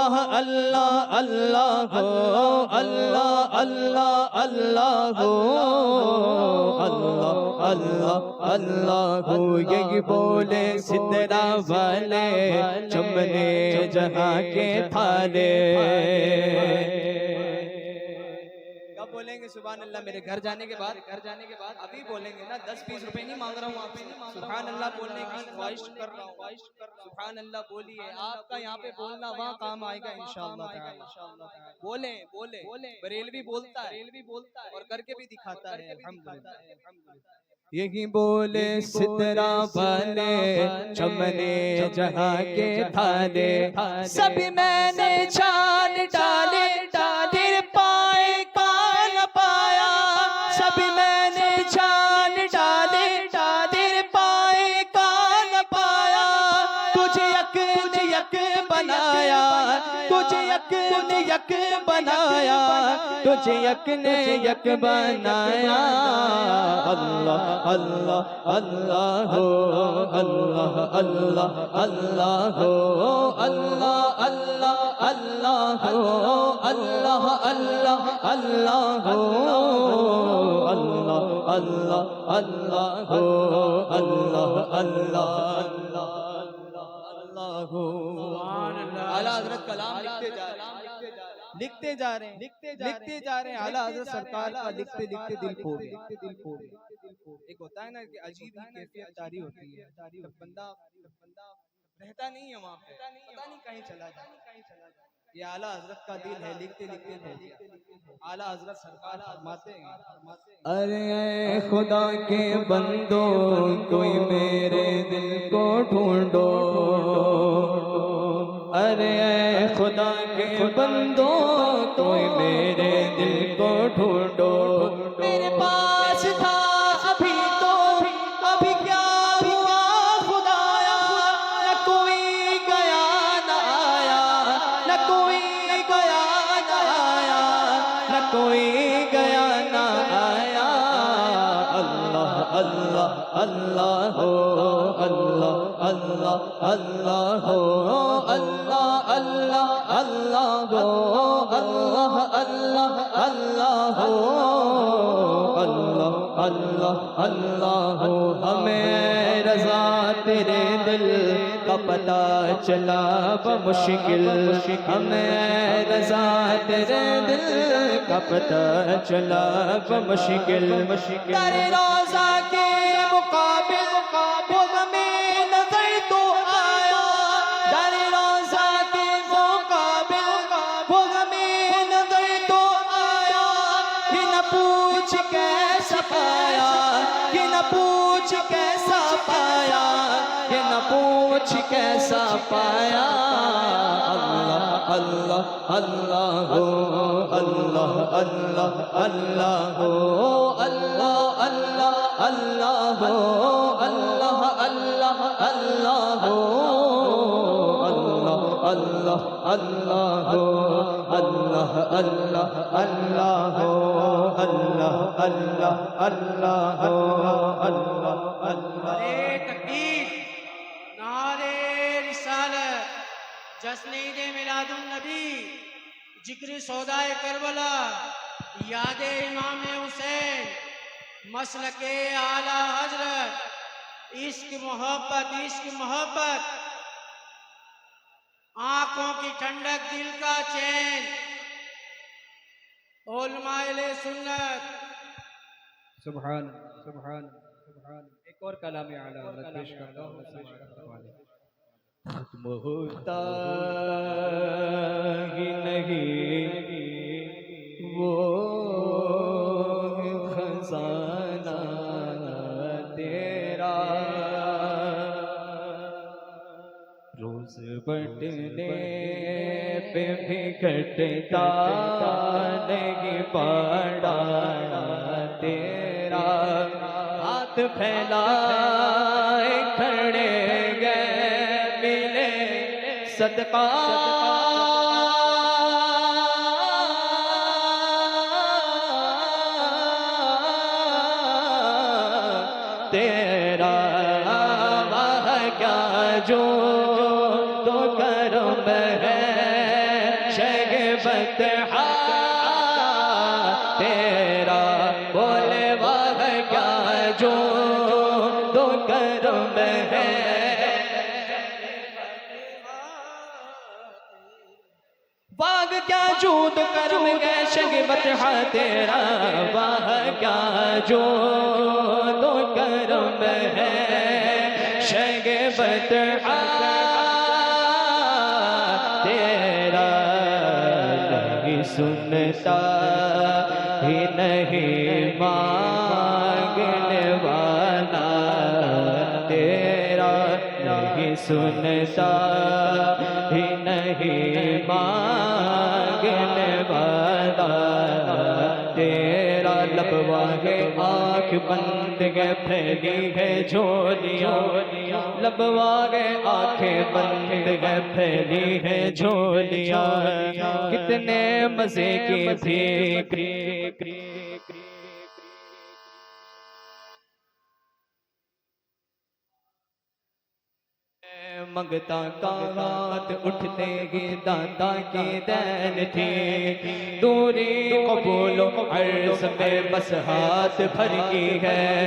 अल्लाह अल्लाह अल्लाह हो, अल्लाह अल्लाह अल्लाह हो, अल्लाह अल्लाह अल्लाह हो। यही बोले सिदरा वाले चमने जहाँ के थाले। कब बोलेंगे सुभान अल्लाह? मेरे घर जाने के बाद अभी बोलेंगे ना। 10-20 रुपए नहीं मांग रहा हूँ आपसे, सुभान अल्लाह बोलने की ख्वाहिश कर रहा हूँ। सुभान अल्लाह बोलिए, आपका यहाँ पे बोलना वहाँ काम आएगा इंशाअल्लाह ताला। बोले बोले बरेलवी बोलता है और करके भी दिखाता है अल्हम्दुलिल्लाह। यही बोले सितरा वाले चमने जहाँ के थाले, सभी मैंने छान डाले तेरे पाए कान पाया, सभी मैंने छान डाले तेरे पाए कान पाया। तुझे यक बनाया, तुझे यक बनाया, तुझे यक ने यक बनाया। अल्लाह अल्लाह अल्लाह हो, अल्लाह अल्लाह अल्लाह हो, अल्लाह अल्लाह अल्लाह हो, अल्लाह अल्लाह अल्लाह हो, अल्लाह अल्लाह अल्लाह हो, अल्लाह अल्लाह अल्लाह हो। आला हज़रत कलाम लिखते जा रहे हैं। आला हज़रत सरकार का लिखते दिल फोड़। एक होता है ना कि अजीब ही कैफियत जारी होती है, जब बंदा रहता नहीं है वहाँ पे, पता नहीं कहीं चला जाए। ये आला हज़रत का दिल है, लिखते हो। आला हज़रत सरकार फरमाते हैं, अरे खुदा के बंदो कोई मेरे दिल को ढूंढो, अरे खुदा के बंदो कोई मेरे दिल को ढूंढो। मेरे पास था अभी तो अभी क्या हुआ खुदाया, न कोई गया न आया, न कोई गया न आया, न कोई गया न आया। अल्लाह अल्लाह अल्लाह हो, अल्लाह अल्लाह अल्लाह हो, अल्लाह अल्लाह अल्लाह हो, अल्लाह अल्लाह अल्लाह हो, अल्लाह अल्लाह अल्लाह हो। हमें रज़ा तेरे दिल का पता चला बमुश्किल, हमें रज़ा तेरे दिल का पता चला बमुश्किल। तेरे रोज़ा के मुकाबिल वो हमें नज़र तो आया, तेरे रोज़ा के मुकाबिल वो हमें नज़र तो आया। कि न पूछ कैसा पाया, कि न पूछ कैसा पाया, कि न पूछ कैसा पाया। अल्लाह अल्लाह अल्लाह हो, अल्लाह अल्लाह अल्लाह हो, अल्लाह अल्लाह अल्लाह हो, अल्लाह अल्लाह अल्लाह हो, अल्लाह अल्लाह अल्लाह हो, अल्लाह अल्लाह अल्लाह हो, अल्लाह अल्लाह अल्लाह हो, अल्लाह अल्लाह। तकबीर, नारे रिसालत, जश्न ईद मिलादुन नबी, जिक्र सौदाए करबला, यादे इमाम हुसैन, मसलके आला हजरत, इश्क मोहब्बत, आंखों की ठंडक, दिल का चैन, उलमाए सुन्नत। सुभान सुभान सुभान। एक और कलाम आला हज़रत पेश करता हूँ। खत्म होता ही नहीं वो खजाना तेरा, रोज बटने पे भी घटता नहीं पाड़ा तेरा। हाथ फैलाए खड़े गए मिले सदका, तेरा वह क्या जो तो करम है शगबत तेरा बोले वाह क्या जो तो करम है वाग क्या जूद करम गए शगबत तेरा वाह क्या जो तो करम है शगबत तेरा नहीं सुनता ही नहीं मांगने वाला तेरा नहीं सुनता ही नहीं मांगने वाला तेरा लबवा है आँख बंद है फैली है झोलियाँ लबवा है आँखें बंद है फैली है झोलियाँ कितने मजे की थी मंगता का हाथ उठते ही दाता की दैन थी दूरी कबूलो अर्ज़ में बस हाथ भर की है